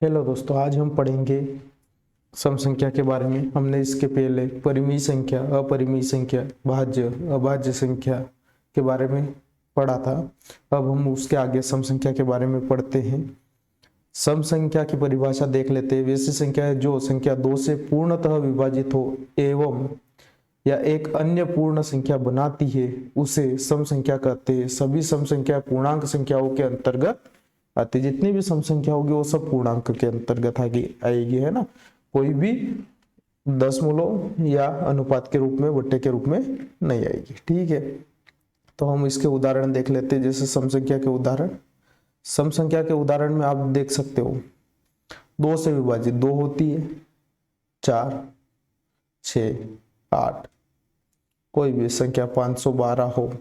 Hello दोस्तों, आज हम पढ़ेंगे सम संख्या के बारे में। हमने इसके पहले परिमेय संख्या, अपरिमेय संख्या, भाज्य, अभाज्य संख्या के बारे में पढ़ा था। अब हम उसके आगे सम संख्या के बारे में पढ़ते हैं। सम संख्या की परिभाषा देख लेते हैं। वैसी संख्या है जो संख्या 2 से पूर्णतः विभाजित हो एवं या एक अन्य पूर्ण संख्या बनाती है, उसे सम संख्या कहते हैं। सभी सम संख्या पूर्णांक संख्याओं के अंतर्गत आती, जितनी भी सम संख्या होगी वो सब पूर्णांक के अंतर्गत आएगी, है ना। कोई भी दशमलव या अनुपात के रूप में, बट्टे के रूप में नहीं आएगी। ठीक है, तो हम इसके उदाहरण देख लेते हैं। जैसे सम संख्या के उदाहरण, सम संख्या के उदाहरण में आप देख सकते हो 2 से विभाजित 2 होती है, 4, 6, 8। कोई भी संख्या 512 हो,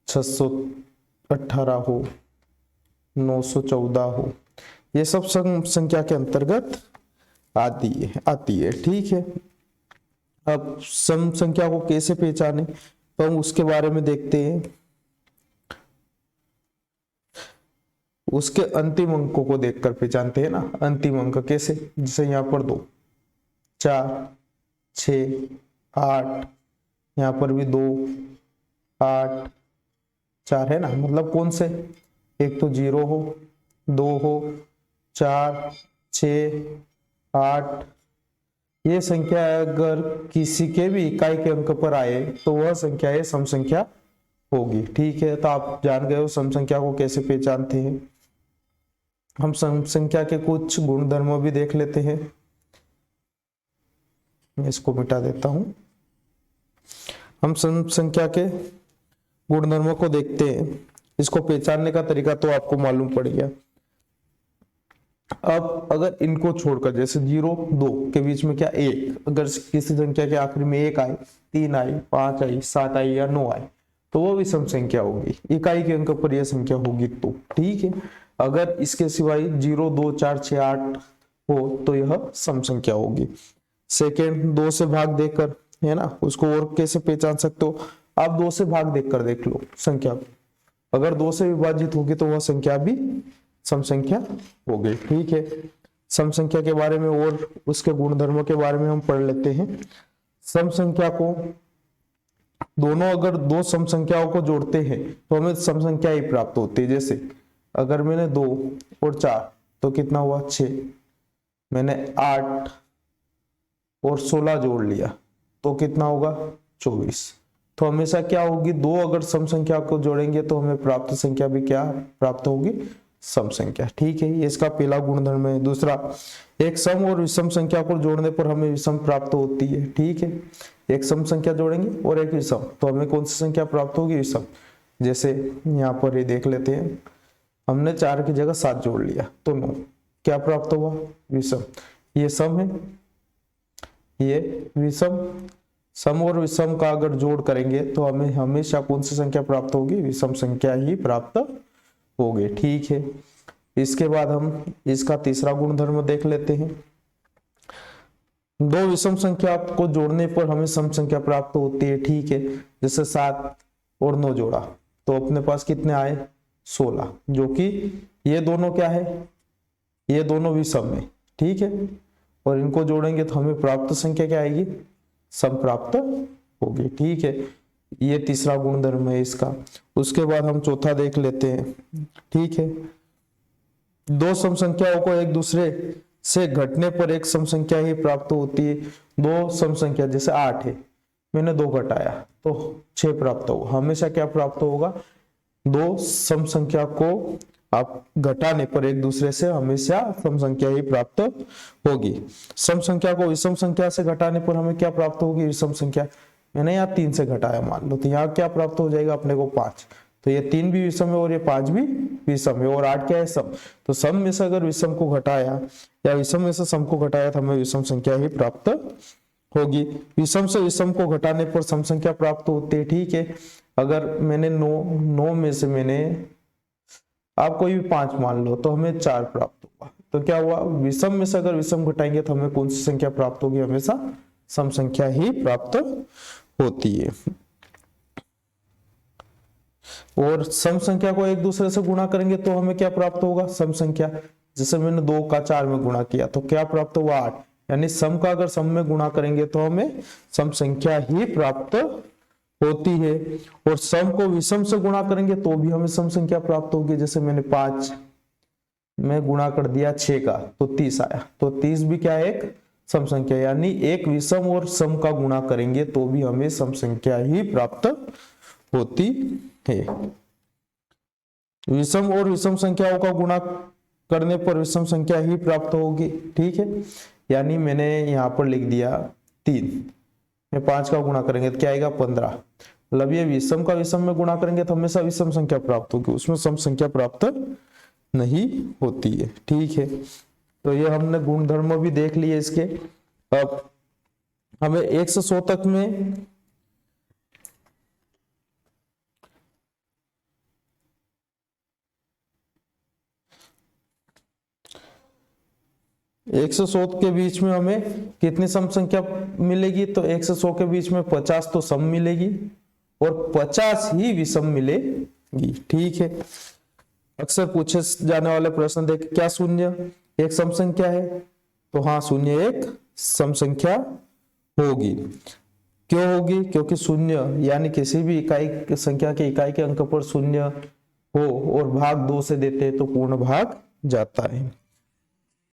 618 हो, 914 हो, ये सब सम संख्या के अंतर्गत आती है। ठीक है, अब सम संख्या को कैसे पहचाने तो हम उसके बारे में देखते हैं। उसके अंतिम अंकों को देखकर पहचानते हैं ना। अंतिम अंक कैसे, जैसे यहाँ पर 2, 4, 6, 8, यहाँ पर भी 2, 8, 4 है ना। मतलब कौन से, एक तो 0 हो, 2 हो, 4, 6, 8। ये संख्या अगर किसी के भी इकाई के अंक पर आए तो वह संख्या ये सम संख्या होगी। ठीक है, तो आप जान गए हो सम संख्या को कैसे पहचानते हैं। हम सम संख्या के कुछ गुणधर्म भी देख लेते हैं। मैं इसको मिटा देता हूं। हम सम संख्या के गुणधर्मों को देखते हैं। इसको पहचानने का तरीका तो आपको मालूम पड़ गया। अब अगर इनको छोड़कर, जैसे 0, 2 के बीच में क्या 1, अगर किसी संख्या के आखिरी में 1 आए, 3 आए, 5 आई, 7 आई या 9 आए तो वो भी सम संख्या होगी। इकाई के अंक पर यह संख्या होगी तो। ठीक है, अगर इसके सिवाय 0, 2, 4, 6, 8 हो तो यह सम संख्या होगी। सेकेंड, 2 से भाग देकर, है ना। उसको और कैसे पहचान सकते हो आप, 2 से भाग देकर देख लो संख्या को। अगर 2 से विभाजित होगी तो वह संख्या भी सम संख्या हो गई। ठीक है, सम संख्या के बारे में और उसके गुणधर्मों के बारे में हम पढ़ लेते हैं। सम संख्या को दोनों, अगर 2 सम संख्याओं को जोड़ते हैं तो हमें सम संख्या ही प्राप्त होती है। जैसे अगर मैंने 2 और 4 तो कितना हुआ 6, मैंने 8 और 16 जोड़ लिया तो कितना होगा 24। तो हमेशा क्या होगी, 2 अगर सम संख्या को जोड़ेंगे तो हमें प्राप्त संख्या भी क्या प्राप्त होगी, सम संख्या। ठीक है, ये इसका पहला गुणधर्म है। दूसरा, एक सम और विषम संख्या को जोड़ने पर हमें विषम प्राप्त होती है। ठीक है, एक सम संख्या जोड़ेंगे और एक विषम तो हमें कौन सी संख्या प्राप्त होगी, विषम। जैसे यहाँ पर ये देख लेते हैं, हमने 4 की जगह 7 जोड़ लिया तो 9, क्या प्राप्त हुआ, विषम। ये सम है, ये विषम। सम और विषम का अगर जोड़ करेंगे तो हमें हमेशा कौन सी संख्या प्राप्त होगी, विषम संख्या ही प्राप्त होगी। ठीक है, इसके बाद हम इसका तीसरा गुणधर्म देख लेते हैं। 2 विषम संख्या को जोड़ने पर हमें सम संख्या प्राप्त होती है। ठीक है, जैसे 7 और 9 जोड़ा तो अपने पास कितने आए, 16, जो कि ये दोनों क्या है, ये दोनों विषम है। ठीक है, और इनको जोड़ेंगे तो हमें प्राप्त संख्या क्या आएगी, सम प्राप्त होगी। ठीक है, ये तीसरा गुणधर्म है इसका। उसके बाद हम चौथा देख लेते हैं। ठीक है, 2 सम संख्याओं को एक दूसरे से घटने पर एक सम संख्या ही प्राप्त होती है। 2 सम संख्या, जैसे 8 है, मैंने 2 घटाया तो 6 प्राप्त होगा। हमेशा क्या प्राप्त होगा, 2 सम संख्या को आप घटाने पर एक दूसरे से हमेशा सम संख्या ही प्राप्त होगी। सम संख्या को विषम संख्या से घटाने पर हमें क्या प्राप्त होगी, विषम संख्या। मैंने यहाँ 3 से घटाया मान लो, तो यहाँ क्या प्राप्त हो जाएगा अपने को 5। तो ये 3 भी विषम है और ये 5 भी विषम है और 8 क्या है, सम। तो सम में से अगर विषम को घटाया या विषम में से सम को घटाया तो हमें विषम संख्या ही प्राप्त होगी। विषम से विषम को घटाने पर सम संख्या प्राप्त होती है। ठीक है, अगर मैंने 9 में से मैंने आप कोई भी 5 मान लो तो हमें 4 प्राप्त होगा। तो क्या हुआ, विषम में से अगर विषम घटाएंगे तो हमें कौन सी संख्या प्राप्त होगी, हमेशा सम संख्या ही प्राप्त होती है। और सम संख्या को एक दूसरे से गुणा करेंगे तो हमें क्या प्राप्त होगा, सम संख्या। जैसे मैंने 2 का 4 में गुणा किया तो क्या प्राप्त हुआ 8, यानी सम का अगर सम में गुणा करेंगे तो हमें सम संख्या ही प्राप्त होती है, और सम को विषम से गुणा करेंगे तो भी हमें सम संख्या प्राप्त होगी। जैसे मैंने 5 में गुणा कर दिया 6 का तो 30 आया, तो 30 भी क्या है एक सम संख्या, यानी एक विषम और सम का गुणा करेंगे तो भी हमें सम संख्या ही प्राप्त होती है। विषम और विषम संख्याओं का गुणा करने पर विषम संख्या ही प्राप्त होगी, ठीक है। यानी मैंने यहाँ पर लिख दिया 3 में 5 का गुणा करेंगे तो क्या आएगा 15, मतलब ये विषम का विषम में गुणा करेंगे तो हमेशा विषम संख्या प्राप्त होगी, उसमें सम संख्या प्राप्त नहीं होती है, ठीक है। तो ये हमने गुणधर्म भी देख लिए इसके। अब हमें 1 से 100 तक में एक से 100 के बीच में हमें कितनी सम संख्या मिलेगी, तो 1 से 100 के बीच में 50 तो सम मिलेगी और 50 ही विषम मिलेगी, ठीक है। अक्सर पूछे जाने वाले प्रश्न देख, क्या शून्य एक सम संख्या है, तो हाँ शून्य एक सम संख्या होगी। क्यों होगी, क्योंकि शून्य यानी किसी भी इकाई संख्या के इकाई के अंक पर शून्य हो और भाग 2 से देते हैं तो पूर्ण भाग जाता है।